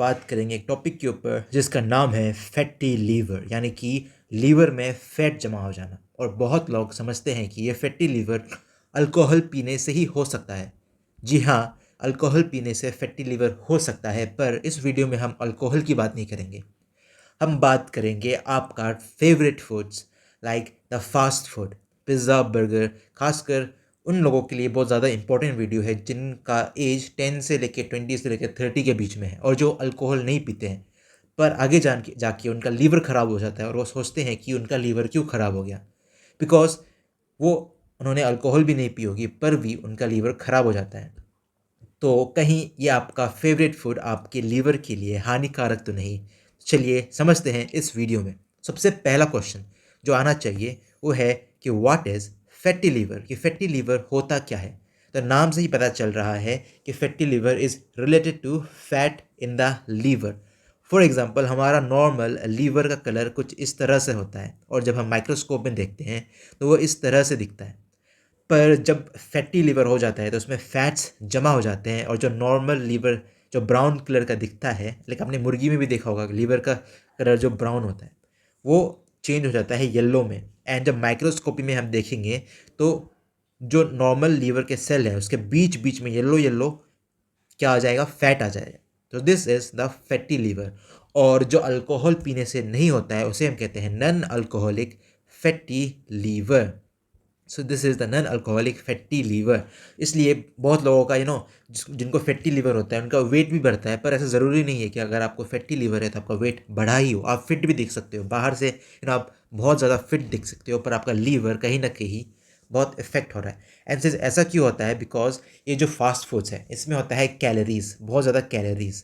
बात करेंगे एक टॉपिक के ऊपर जिसका नाम है फैटी लीवर, यानी कि लीवर में फैट जमा हो जाना। और बहुत लोग समझते हैं कि ये फैटी लीवर अल्कोहल पीने से ही हो सकता है। जी हाँ, अल्कोहल पीने से फैटी लीवर हो सकता है, पर इस वीडियो में हम अल्कोहल की बात नहीं करेंगे। हम बात करेंगे आपका favourite foods like the fast food, pizza, burger. खासकर उन लोगों के लिए बहुत ज़्यादा इंपॉर्टेंट वीडियो है जिनका एज 10 से लेके 20 से लेके 30 के बीच में है और जो अल्कोहल नहीं पीते हैं, पर आगे जाके उनका लीवर ख़राब हो जाता है और वो सोचते हैं कि उनका लीवर क्यों ख़राब हो गया। बिकॉज वो उन्होंने अल्कोहल भी नहीं पी होगी पर भी उनका लीवर ख़राब हो जाता है। तो कहीं ये आपका फेवरेट फूड आपके लीवर के लिए हानिकारक तो नहीं? चलिए समझते हैं इस वीडियो में। सबसे पहला क्वेश्चन जो आना चाहिए वो है कि व्हाट इज़ फैटी लीवर, कि फैटी लीवर होता क्या है। तो नाम से ही पता चल रहा है कि fatty liver is related to fat in the liver. For example, हमारा नॉर्मल लीवर का कलर कुछ इस तरह से होता है और जब हम माइक्रोस्कोप में देखते हैं तो वो इस तरह से दिखता है। पर जब फैटी लीवर हो जाता है तो उसमें फैट्स जमा हो जाते हैं और जो नॉर्मल लीवर जो ब्राउन कलर का दिखता है, लाइक आपने मुर्गी में भी देखा होगा लीवर का कलर जो ब्राउन होता है वो चेंज हो जाता है येलो में। एंड जब माइक्रोस्कोपी में हम देखेंगे तो जो नॉर्मल लीवर के सेल है उसके बीच बीच में येलो येलो क्या आ जाएगा, फैट आ जाएगा। तो this is the fatty liver. और जो अल्कोहल पीने से नहीं होता है उसे हम कहते हैं non alcoholic fatty liver. So this is the non alcoholic fatty liver. इसलिए बहुत लोगों का जिनको फैटी लीवर होता है उनका वेट भी बढ़ता है, पर ऐसा ज़रूरी नहीं है कि अगर आपको फैटी लीवर है तो आपका वेट बढ़ा ही हो। आप फिट भी दिख सकते हो, बाहर से आप बहुत ज़्यादा फिट दिख सकते हो पर आपका लीवर कहीं ना कहीं बहुत इफेक्ट हो रहा है। एंड सिर्फ ऐसा क्यों होता है? बिकॉज ये जो फास्ट फूड्स है इसमें होता है कैलोरीज, बहुत ज़्यादा कैलोरीज।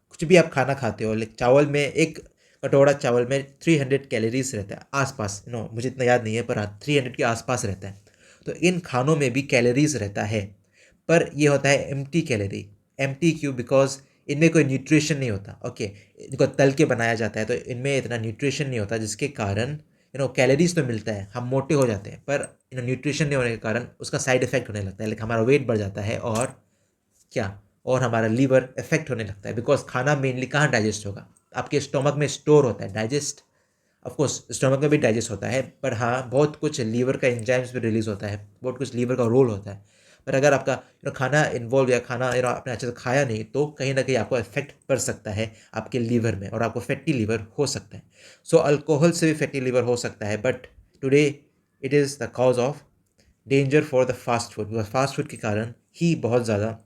कुछ भी आप खाना खाते हो, लाइक चावल में एक कटोरा चावल में 300 कैलोरीज रहता है आसपास, मुझे इतना याद नहीं है पर हाँ 300 के आसपास रहता है। तो इन खानों में भी कैलोरीज रहता है, पर ये होता है एम्प्टी कैलोरी। एम्प्टी क्यों? बिकॉज इनमें कोई न्यूट्रिशन नहीं होता। ओके, इनको तल के बनाया जाता है तो इनमें इतना न्यूट्रिशन नहीं होता, जिसके कारण कैलोरीज तो मिलता है, हम मोटे हो जाते हैं, पर न्यूट्रिशन नहीं होने के कारण उसका साइड इफेक्ट होने लगता है, लाइक हमारा वेट बढ़ जाता है और क्या, और हमारा लीवर इफेक्ट होने लगता है। बिकॉज खाना मेनली कहाँ डाइजेस्ट होगा? आपके स्टोमक में स्टोर होता है। डाइजेस्ट ऑफकोर्स स्टोमक में भी डाइजेस्ट होता है, पर हाँ बहुत कुछ लीवर का एंजाइम्स भी रिलीज होता है, बहुत कुछ लीवर का रोल होता है। पर अगर आपका खाना इन्वॉल्व या खाना आपने अच्छे से खाया नहीं तो कहीं ना कहीं आपको इफेक्ट पड़ सकता है आपके लीवर में और आपको फैटी लीवर हो सकता है। सो अल्कोहल से भी फैटी लीवर हो सकता है, but today it is the cause of danger for the fast food. Fast food के कारण ही बहुत ज़्यादा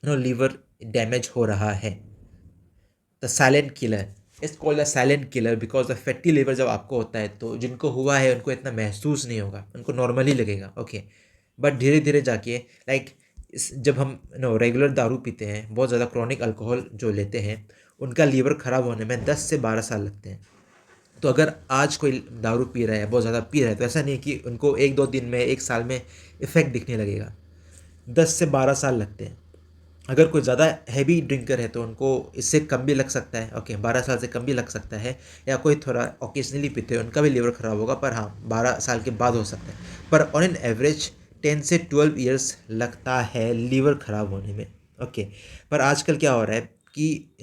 लीवर डैमेज हो रहा है। The silent killer is called the silent killer because the fatty liver जब आपको होता है तो जिनको हुआ है उनको इतना महसूस नहीं होगा, उनको नॉर्मली लगेगा। ओके, बट धीरे धीरे जाके लाइक जब हम रेगुलर दारू पीते हैं, बहुत ज़्यादा क्रॉनिक अल्कोहल जो लेते हैं, उनका लीवर ख़राब होने में 10 से 12 साल लगते हैं। तो अगर आज कोई दारू पी रहा है, बहुत ज़्यादा पी रहा है, तो ऐसा नहीं कि उनको एक दो दिन में, एक साल में इफेक्ट दिखने लगेगा। 10 से 12 साल लगते हैं। अगर कोई ज़्यादा हैवी ड्रिंकर है तो उनको इससे कम भी लग सकता है। ओके, 12 साल से कम भी लग सकता है। या कोई थोड़ा ओकेजनली पीते हैं उनका भी लीवर ख़राब होगा, पर हाँ 12 साल के बाद हो सकता है। पर ऑन एन एवरेज 10 से 12 ईयर्स लगता है लीवर ख़राब होने में। ओके, पर आजकल क्या हो रहा है कि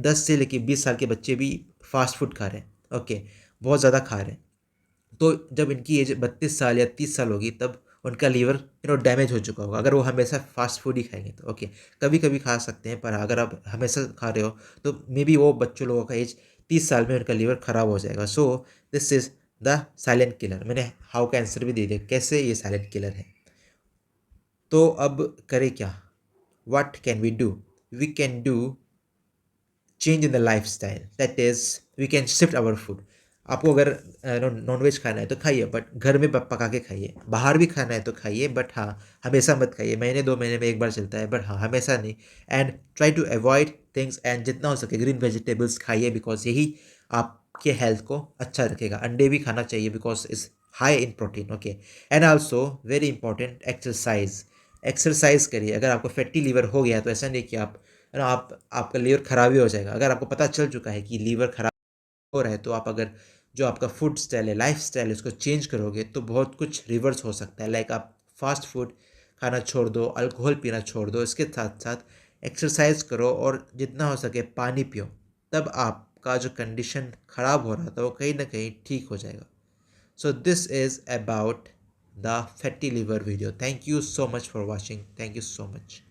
10 से लेके 20 साल के बच्चे भी फास्ट फूड खा रहे हैं। ओके, बहुत ज़्यादा खा रहे हैं। तो जब इनकी एज 32 साल या 30 साल होगी तब उनका लीवर डैमेज हो चुका होगा, अगर वो हमेशा फास्ट फूड ही खाएंगे तो। ओके, कभी कभी खा सकते हैं, पर अगर आप हमेशा खा रहे हो तो मे बी वो बच्चों लोगों का एज 30 साल में उनका लीवर ख़राब हो जाएगा। सो this is the silent killer. मैंने हाउ का आंसर भी दे दिया कैसे ये साइलेंट किलर है। तो अब करें क्या? What can we do? We can do change in the life style, that is we can shift our food. आपको अगर नॉन वेज खाना है तो खाइए, बट घर में पका के खाइए। बाहर भी खाना है तो खाइए, बट हाँ हमेशा मत खाइए। महीने 2 महीने में एक बार चलता है, बट हाँ हमेशा नहीं। And try to avoid things, and जितना हो सके ग्रीन वेजिटेबल्स खाइए बिकॉज यही आपके हेल्थ को अच्छा रखेगा। अंडे भी खाना चाहिए because is high in protein. Okay, and also very important, exercise. Exercise करिए। अगर आपको फैटी लीवर हो गया तो ऐसा नहीं कि आप आपका लीवर खराब ही हो जाएगा। अगर आपको पता चल चुका है कि लीवर खराब हो रहा है तो आप अगर जो आपका फूड स्टाइल है, लाइफ स्टाइल है, उसको चेंज करोगे तो बहुत कुछ रिवर्स हो सकता है। लाइक आप फास्ट फूड खाना छोड़ दो, अल्कोहल पीना छोड़ दो, इसके साथ साथ एक्सरसाइज करो और जितना हो सके पानी पियो, तब आपका जो कंडीशन ख़राब हो रहा था वो कहीं ना कहीं ठीक हो जाएगा. So this is about the fatty liver video. Thank you so much for watching. Thank you so much.